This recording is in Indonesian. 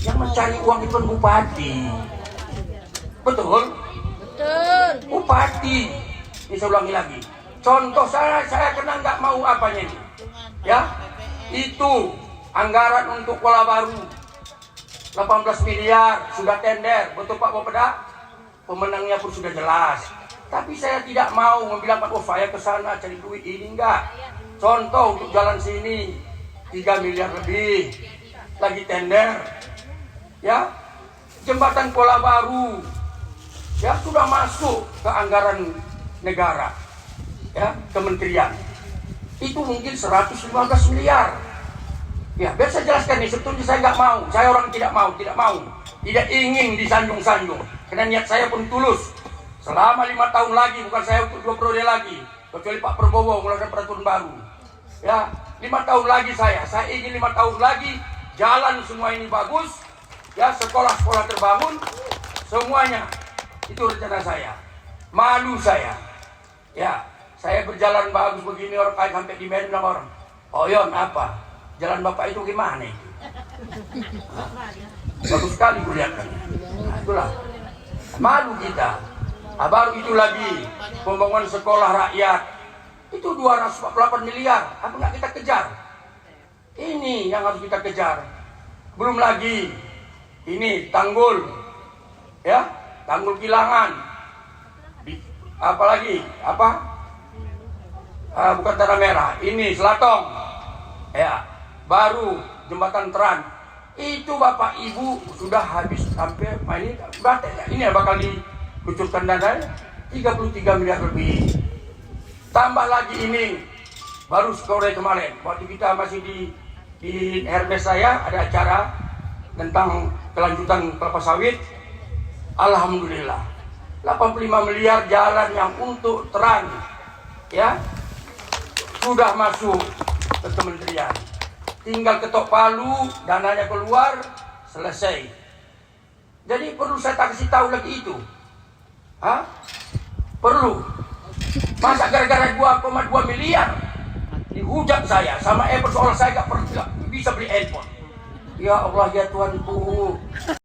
Yang mencari uang itu kan bupati. Betul? Betul. Bupati. Ini saya ulangi lagi. Contoh saya kena nggak mau apanya ini. Ya, itu anggaran untuk Kuala Baru 18 miliar sudah tender, betul Pak Bapeda? Pemenangnya pun sudah jelas. Tapi saya tidak mau membilang Pak, oh saya ke sana cari duit ini enggak. Contoh untuk jalan sini 3 miliar lebih lagi tender. Ya, jembatan Kuala Baru ya sudah masuk ke anggaran negara. Ya, kementerian. Itu mungkin 115 miliar. Ya, biar saya jelaskan nih, sebetulnya saya nggak mau. Saya orang tidak mau. Tidak ingin disanjung-sanjung. Karena niat saya pun tulus. Selama 5 tahun lagi, bukan saya untuk 2 periode lagi. Kecuali Pak Prabowo mengeluarkan peraturan baru. Ya, 5 tahun lagi saya ingin 5 tahun lagi, jalan semua ini bagus. Ya, sekolah-sekolah terbangun. Semuanya. Itu rencana saya. Malu saya. Ya, saya berjalan bagus begini, orang kayak sampai di Medan orang. Oh Yon, apa? Jalan Bapak itu gimana itu? Bagus sekali kulihatkan. Nah, itulah. Malu kita. Baru itu lagi pembangunan sekolah rakyat. Itu 248 miliar. Apa nggak kita kejar? Ini yang harus kita kejar. Belum lagi ini tanggul. Ya, tanggul Kilangan. Apalagi? Apa? Bukan Tanah Merah. Ini Selatong. Ya. Baru jembatan Tran itu Bapak Ibu sudah habis sampai ini bakal dikucurkan dana 33 miliar lebih. Tambah lagi ini baru sore kemarin waktu kita masih di Hermes saya ada acara tentang kelanjutan kelapa sawit. Alhamdulillah 85 miliar jalan yang untuk Tran ya sudah masuk ke kementerian. Tinggal ketok palu, dananya keluar, selesai. Jadi perlu saya kasih tahu lagi itu. Hah? Perlu. Masa gara-gara 2,2 miliar dihujat saya sama Apple soal saya gak bisa beli handphone. Ya Allah ya Tuhanku.